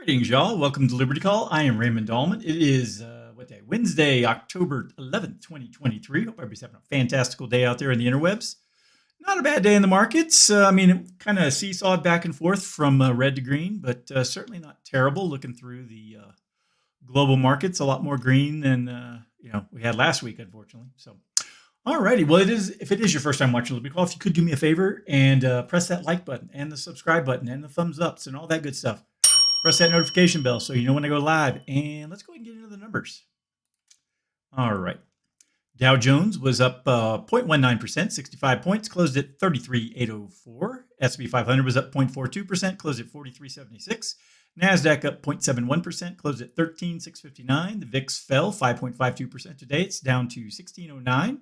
Greetings, y'all. Welcome to Liberty Call. I am Raymond Dahlman. It is, what day? Wednesday, October 11th, 2023. Hope everybody's having a fantastical day out there in the interwebs. Not a bad day in the markets. It kind of seesawed back and forth from red to green, but certainly not terrible. Looking through the global markets, a lot more green than we had last week, unfortunately. So, alrighty. Well, if it is your first time watching Liberty Call, if you could do me a favor and press that like button and the subscribe button and the thumbs ups and all that good stuff. Press that notification bell so you know when I go live. And let's go ahead and get into the numbers. All right. Dow Jones was up 0.19%, 65 points, closed at 33,804. S&P 500 was up 0.42%, closed at 43,76. Nasdaq up 0.71%, closed at 13,659. The VIX fell 5.52% today. It's down to 1609.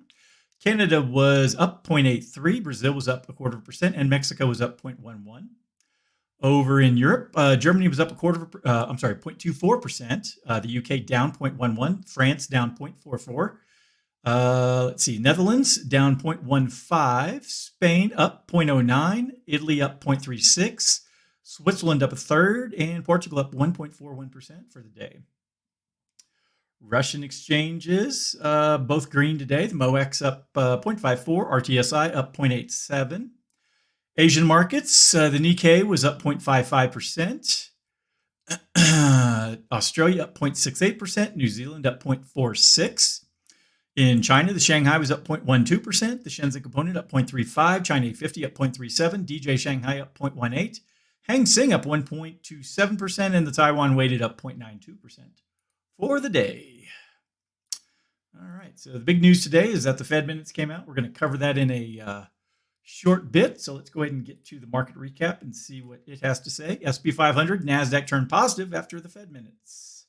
Canada was up 0.83. Brazil was up 0.25%, and Mexico was up 0.11. Over in Europe, Germany was up 0.24%. The UK down 0.11%. France down 0.44%. Let's see, Netherlands down 0.15%. Spain up 0.09%. Italy up 0.36%. Switzerland up a third, and Portugal up 1.41% for the day. Russian exchanges, both green today. The MOEX up 0.54%. RTSI up 0.87%. Asian markets, the Nikkei was up 0.55%. Australia up 0.68%. New Zealand up 0.46%. In China, the Shanghai was up 0.12%. The Shenzhen Component up 0.35%. China 50 up 0.37%. DJ Shanghai up 0.18%. Hang Seng up 1.27%. And the Taiwan weighted up 0.92% for the day. All right. So the big news today is that the Fed minutes came out. We're going to cover that in a short bit. So let's go ahead and get to the market recap and see what it has to say. S&P 500, Nasdaq turned positive after the Fed minutes.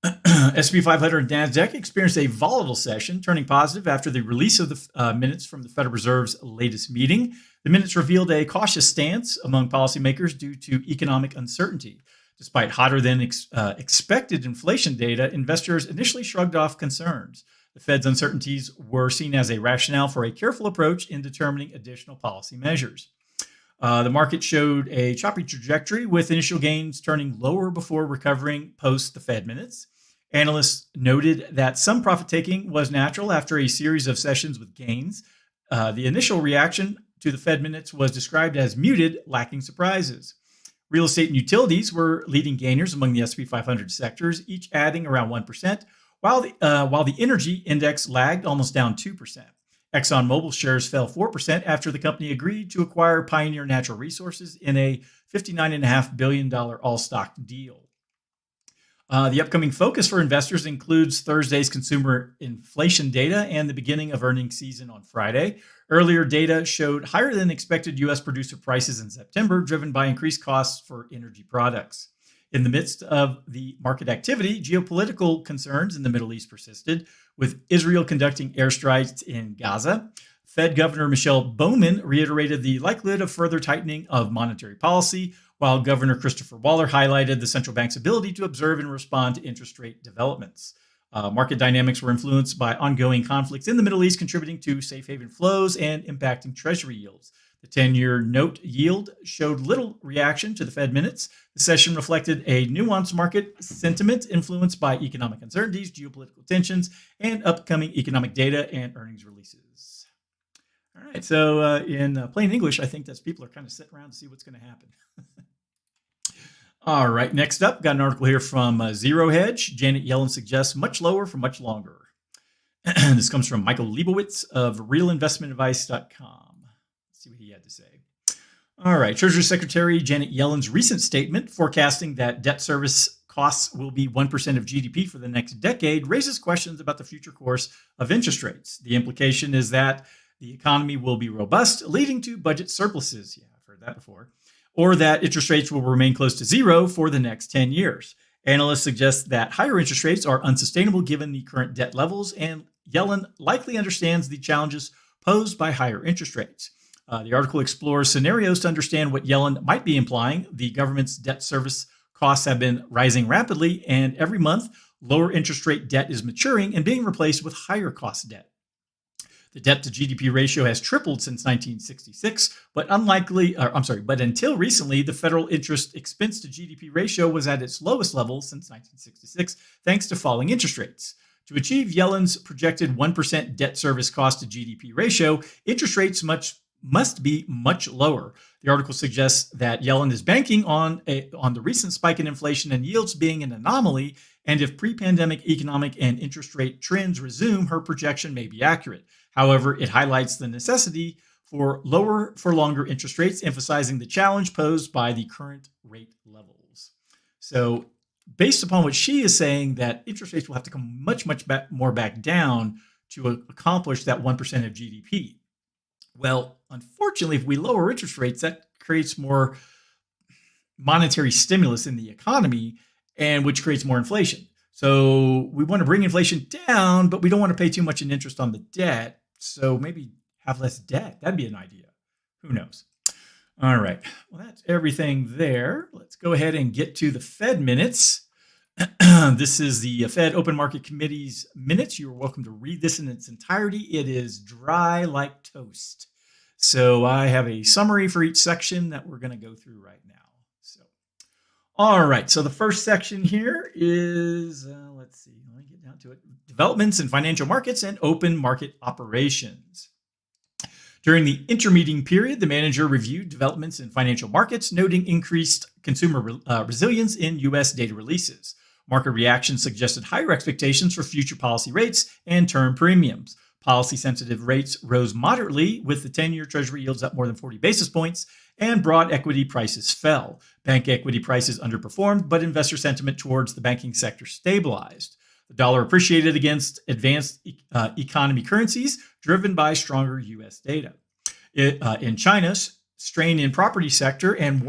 S&P 500 and Nasdaq experienced a volatile session, turning positive after the release of the minutes from the Federal Reserve's latest meeting. The minutes revealed a cautious stance among policymakers due to economic uncertainty. Despite hotter than expected inflation data, investors initially shrugged off concerns. The Fed's uncertainties were seen as a rationale for a careful approach in determining additional policy measures. The market showed a choppy trajectory, with initial gains turning lower before recovering post the Fed minutes. Analysts noted that some profit taking was natural after a series of sessions with gains. The initial reaction to the Fed minutes was described as muted, lacking surprises. Real estate and utilities were leading gainers among the S&P 500 sectors, each adding around 1%. While the energy index lagged, almost down 2%. ExxonMobil shares fell 4% after the company agreed to acquire Pioneer Natural Resources in a $59.5 billion all-stock deal. The upcoming focus for investors includes Thursday's consumer inflation data and the beginning of earnings season on Friday. Earlier data showed higher than expected U.S. producer prices in September, driven by increased costs for energy products. In the midst of the market activity, geopolitical concerns in the Middle East persisted, with Israel conducting airstrikes in Gaza. Fed Governor Michelle Bowman reiterated the likelihood of further tightening of monetary policy, while Governor Christopher Waller highlighted the central bank's ability to observe and respond to interest rate developments. Market dynamics were influenced by ongoing conflicts in the Middle East, contributing to safe haven flows and impacting Treasury yields. The 10-year note yield showed little reaction to the Fed minutes. The session reflected a nuanced market sentiment influenced by economic uncertainties, geopolitical tensions, and upcoming economic data and earnings releases. All right, so in plain English, I think that people are kind of sitting around to see what's going to happen. All right, next up, got an article here from Zero Hedge. Janet Yellen suggests much lower for much longer. This comes from Michael Leibowitz of realinvestmentadvice.com. See what he had to say. All right. Treasury Secretary Janet Yellen's recent statement forecasting that debt service costs will be 1% of GDP for the next decade raises questions about the future course of interest rates. The implication is that the economy will be robust, leading to budget surpluses. Yeah, I've heard that before. Or that interest rates will remain close to zero for the next 10 years. Analysts suggest that higher interest rates are unsustainable given the current debt levels, and Yellen likely understands the challenges posed by higher interest rates. The article explores scenarios to understand what Yellen might be implying. The government's debt service costs have been rising rapidly, and every month, lower interest rate debt is maturing and being replaced with higher cost debt. The debt to GDP ratio has tripled since 1966, but until recently, the federal interest expense to GDP ratio was at its lowest level since 1966, thanks to falling interest rates. To achieve Yellen's projected 1% debt service cost to GDP ratio, interest rates must be much lower. The article suggests that Yellen is banking on the recent spike in inflation and yields being an anomaly, and if pre-pandemic economic and interest rate trends resume, her projection may be accurate. However, it highlights the necessity for lower for longer interest rates, emphasizing the challenge posed by the current rate levels. So, based upon what she is saying, that interest rates will have to come much more back down to accomplish that 1% of GDP. Well, unfortunately, if we lower interest rates, that creates more monetary stimulus in the economy, and which creates more inflation. So we want to bring inflation down, but we don't want to pay too much in interest on the debt. So maybe have less debt. That'd be an idea. Who knows? All right. Well, that's everything there. Let's go ahead and get to the Fed minutes. This is the Fed Open Market Committee's minutes. You're welcome to read this in its entirety. It is dry like toast. So I have a summary for each section that we're going to go through right now. So, all right. So the first section here is, let's see, let me get down to it. Developments in financial markets and open market operations. During the intermeeting period, the manager reviewed developments in financial markets, noting increased consumer resilience in U.S. data releases. Market reaction suggested higher expectations for future policy rates and term premiums. Policy-sensitive rates rose moderately, with the 10-year Treasury yields up more than 40 basis points, and broad equity prices fell. Bank equity prices underperformed, but investor sentiment towards the banking sector stabilized. The dollar appreciated against advanced economy currencies, driven by stronger U.S. data. In China, strain in property sector and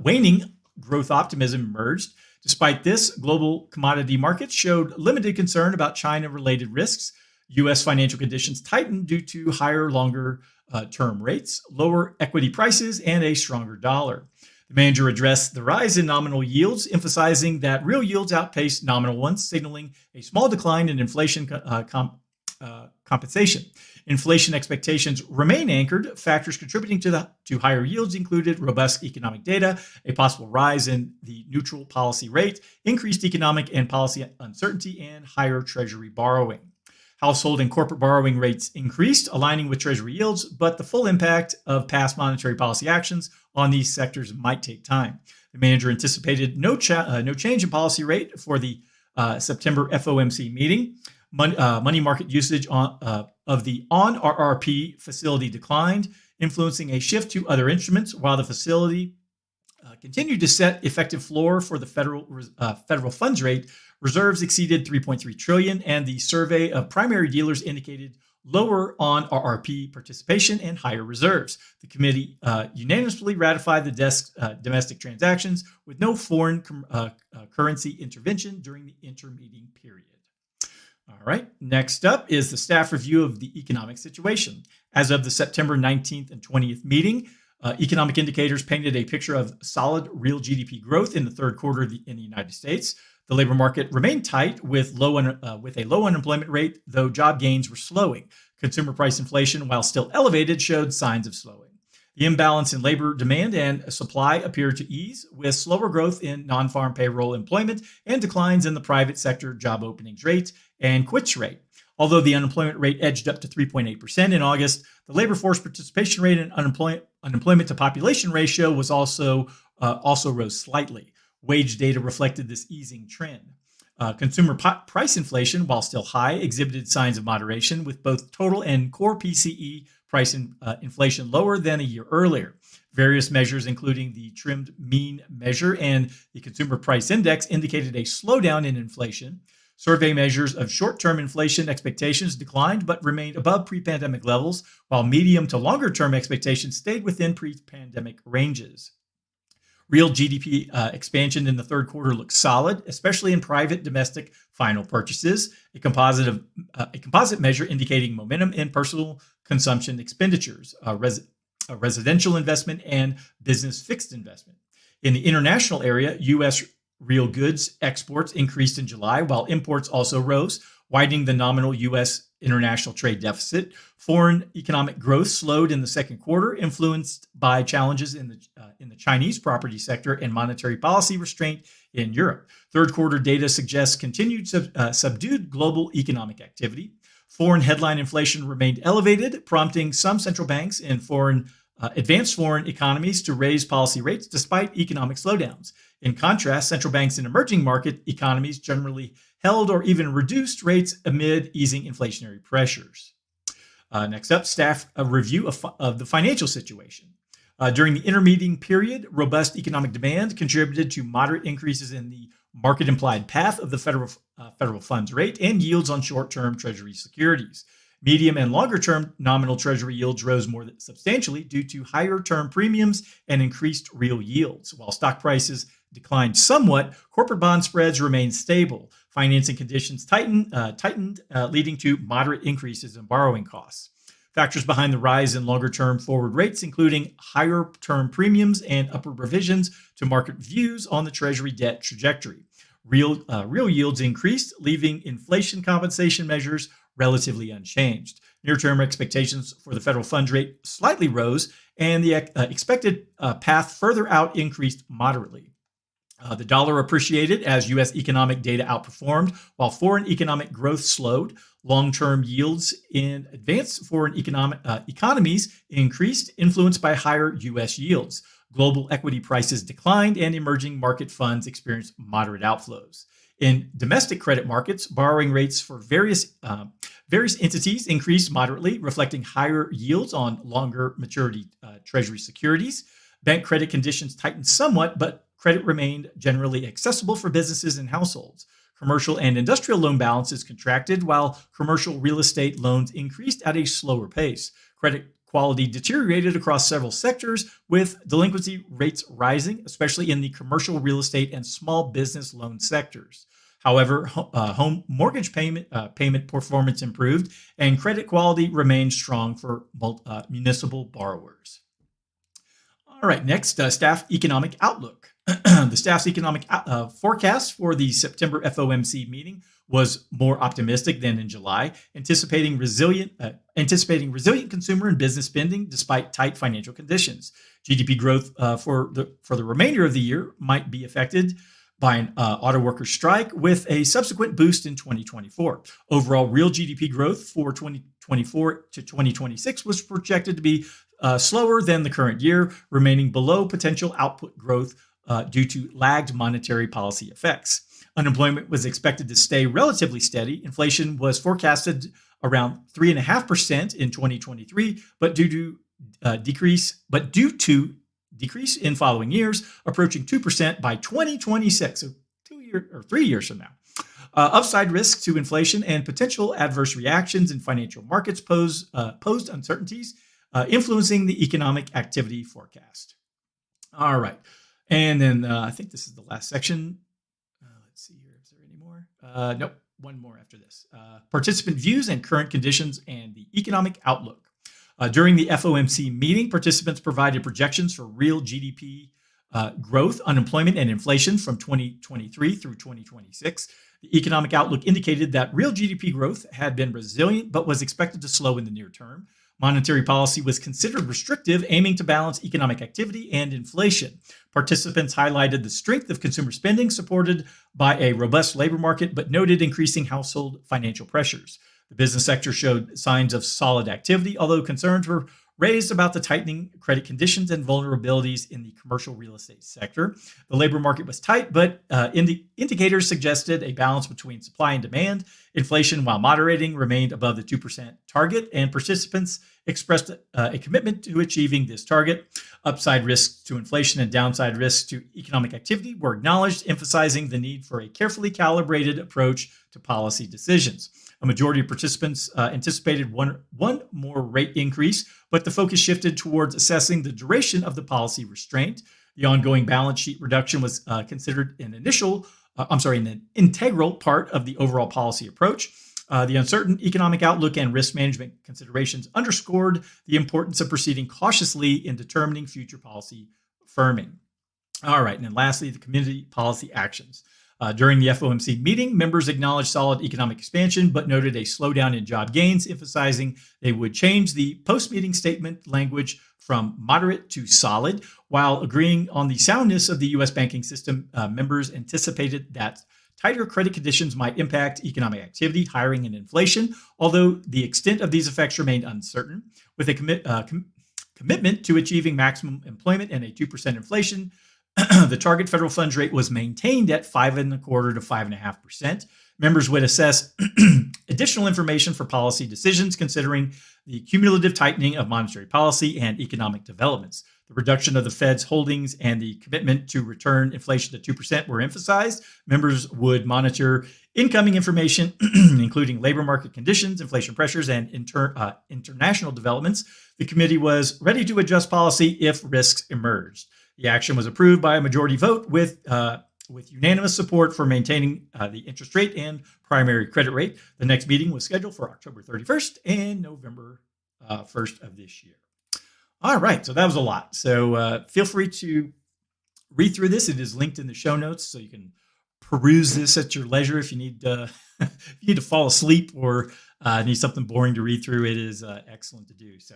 waning growth optimism emerged. Despite this, global commodity markets showed limited concern about China-related risks. U.S. financial conditions tightened due to higher, longer-term rates, lower equity prices, and a stronger dollar. The manager addressed the rise in nominal yields, emphasizing that real yields outpaced nominal ones, signaling a small decline in inflation compensation. Inflation expectations remain anchored. Factors contributing to higher yields included robust economic data, a possible rise in the neutral policy rate, increased economic and policy uncertainty, and higher Treasury borrowing. Household and corporate borrowing rates increased, aligning with Treasury yields, but the full impact of past monetary policy actions on these sectors might take time. The manager anticipated no change in policy rate for the September FOMC meeting. Money market usage of the on-RRP facility declined, influencing a shift to other instruments, while the facility continued to set effective floor for the federal funds rate. Reserves exceeded $3.3 trillion, and the survey of primary dealers indicated lower on-RRP participation and higher reserves. The committee unanimously ratified the domestic transactions with no foreign currency intervention during the intermeeting period. All right, next up is the staff review of the economic situation. As of the September 19th and 20th meeting, economic indicators painted a picture of solid real GDP growth in the third quarter in the United States. The labor market remained tight with a low unemployment rate, though job gains were slowing. Consumer price inflation, while still elevated, showed signs of slowing. The imbalance in labor demand and supply appeared to ease, with slower growth in non-farm payroll employment and declines in the private sector job openings rate and quits rate. Although the unemployment rate edged up to 3.8% in August, the labor force participation rate and unemployment to population ratio was also rose slightly. Wage data reflected this easing trend. Consumer price inflation, while still high, exhibited signs of moderation, with both total and core PCE price inflation lower than a year earlier. Various measures, including the trimmed mean measure and the consumer price index, indicated a slowdown in inflation. Survey measures of short-term inflation expectations declined but remained above pre-pandemic levels, while medium to longer-term expectations stayed within pre-pandemic ranges. Real GDP expansion in the third quarter looked solid, especially in private domestic final purchases, a composite measure indicating momentum in personal consumption expenditures, residential investment, and business fixed investment. In the international area, U.S. real goods exports increased in July, while imports also rose. widening the nominal U.S. international trade deficit. Foreign economic growth slowed in the second quarter, influenced by challenges in the Chinese property sector and monetary policy restraint in Europe. Third quarter data suggests continued subdued global economic activity. Foreign headline inflation remained elevated, prompting some central banks in advanced foreign economies to raise policy rates despite economic slowdowns. In contrast, central banks in emerging market economies generally held or even reduced rates amid easing inflationary pressures. Next up, staff review of the financial situation. During the intermeeting period, robust economic demand contributed to moderate increases in the market implied path of the federal funds rate and yields on short-term Treasury securities. Medium and longer-term nominal Treasury yields rose more substantially due to higher term premiums and increased real yields. While stock prices declined somewhat, corporate bond spreads remained stable. Financing conditions tightened, leading to moderate increases in borrowing costs. Factors behind the rise in longer-term forward rates, including higher term premiums and upward revisions to market views on the Treasury debt trajectory. Real yields increased, leaving inflation compensation measures relatively unchanged. Near-term expectations for the federal funds rate slightly rose, and the expected path further out increased moderately. The dollar appreciated as U.S. economic data outperformed, while foreign economic growth slowed. Long-term yields in advanced foreign economies increased, influenced by higher U.S. yields. Global equity prices declined, and emerging market funds experienced moderate outflows. In domestic credit markets, borrowing rates for various entities increased moderately, reflecting higher yields on longer maturity Treasury securities. Bank credit conditions tightened somewhat, but credit remained generally accessible for businesses and households. Commercial and industrial loan balances contracted, while commercial real estate loans increased at a slower pace. Credit quality deteriorated across several sectors, with delinquency rates rising, especially in the commercial real estate and small business loan sectors. However, home mortgage payment performance improved, and credit quality remained strong for municipal borrowers. All right, next, staff economic outlook. The staff's economic forecast for the September FOMC meeting was more optimistic than in July, anticipating resilient consumer and business spending despite tight financial conditions. GDP growth for the remainder of the year might be affected by an auto workers strike, with a subsequent boost in 2024. Overall, real GDP growth for 2024 to 2026 was projected to be slower than the current year, remaining below potential output growth due to lagged monetary policy effects. Unemployment was expected to stay relatively steady. Inflation was forecasted around 3.5% in 2023, but due to decrease in following years, approaching 2% by 2026, so 3 years from now. Upside risks to inflation and potential adverse reactions in financial markets posed uncertainties, influencing the economic activity forecast. All right. And then I think this is the last section. Let's see here. Is there any more? Nope. One more after this. Participant views and current conditions and the economic outlook. During the FOMC meeting, participants provided projections for real GDP growth, unemployment, and inflation from 2023 through 2026. The economic outlook indicated that real GDP growth had been resilient but was expected to slow in the near term. Monetary policy was considered restrictive, aiming to balance economic activity and inflation. Participants highlighted the strength of consumer spending, supported by a robust labor market, but noted increasing household financial pressures. The business sector showed signs of solid activity, although concerns were raised about the tightening credit conditions and vulnerabilities in the commercial real estate sector. The labor market was tight, but indicators suggested a balance between supply and demand. Inflation, while moderating, remained above the 2% target, and participants expressed a commitment to achieving this target. Upside risks to inflation and downside risks to economic activity were acknowledged, emphasizing the need for a carefully calibrated approach to policy decisions. A majority of participants anticipated one more rate increase, but the focus shifted towards assessing the duration of the policy restraint. The ongoing balance sheet reduction was considered an integral part of the overall policy approach. The uncertain economic outlook and risk management considerations underscored the importance of proceeding cautiously in determining future policy firming. All right, and then lastly, the community policy actions. During the FOMC meeting, members acknowledged solid economic expansion, but noted a slowdown in job gains, emphasizing they would change the post-meeting statement language from moderate to solid. While agreeing on the soundness of the U.S. banking system, members anticipated that tighter credit conditions might impact economic activity, hiring, and inflation, although the extent of these effects remained uncertain. With a commitment to achieving maximum employment and a 2% inflation, the target federal funds rate was maintained at 5.25% to 5.5%. Members would assess additional information for policy decisions, considering the cumulative tightening of monetary policy and economic developments. The reduction of the Fed's holdings and the commitment to return inflation to 2% were emphasized. Members would monitor incoming information, including labor market conditions, inflation pressures, and international developments. The committee was ready to adjust policy if risks emerged. The action was approved by a majority vote with unanimous support for maintaining the interest rate and primary credit rate. The next meeting was scheduled for October 31st and November 1st of this year. All right, so that was a lot. So feel free to read through this. It is linked in the show notes, so you can peruse this at your leisure if you need if you need to fall asleep or need something boring to read through. It is excellent to do. So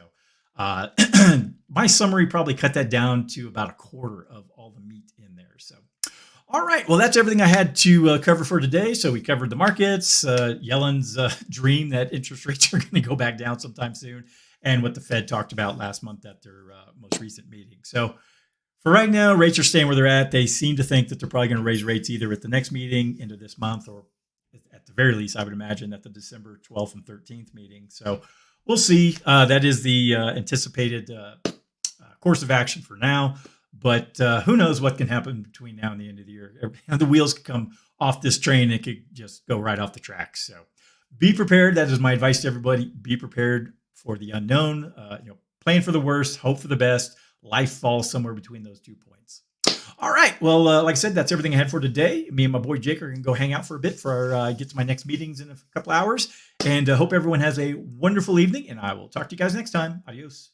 my summary probably cut that down to about a quarter of all the meat in there. So, all right. Well, that's everything I had to cover for today. So we covered the markets, Yellen's dream that interest rates are going to go back down sometime soon, and what the Fed talked about last month at their most recent meeting. So for right now, rates are staying where they're at. They seem to think that they're probably going to raise rates either at the next meeting, into this month, or at the very least, I would imagine, at the December 12th and 13th meeting. So we'll see. That is the anticipated course of action for now. But who knows what can happen between now and the end of the year. The wheels could come off this train. It could just go right off the tracks. So be prepared. That is my advice to everybody. Be prepared for the unknown. Plan for the worst, hope for the best. Life falls somewhere between those 2 points. All right. Well, like I said, that's everything I had for today. Me and my boy Jake are going to go hang out for a bit before I get to my next meetings in a couple hours. And hope everyone has a wonderful evening. And I will talk to you guys next time. Adios.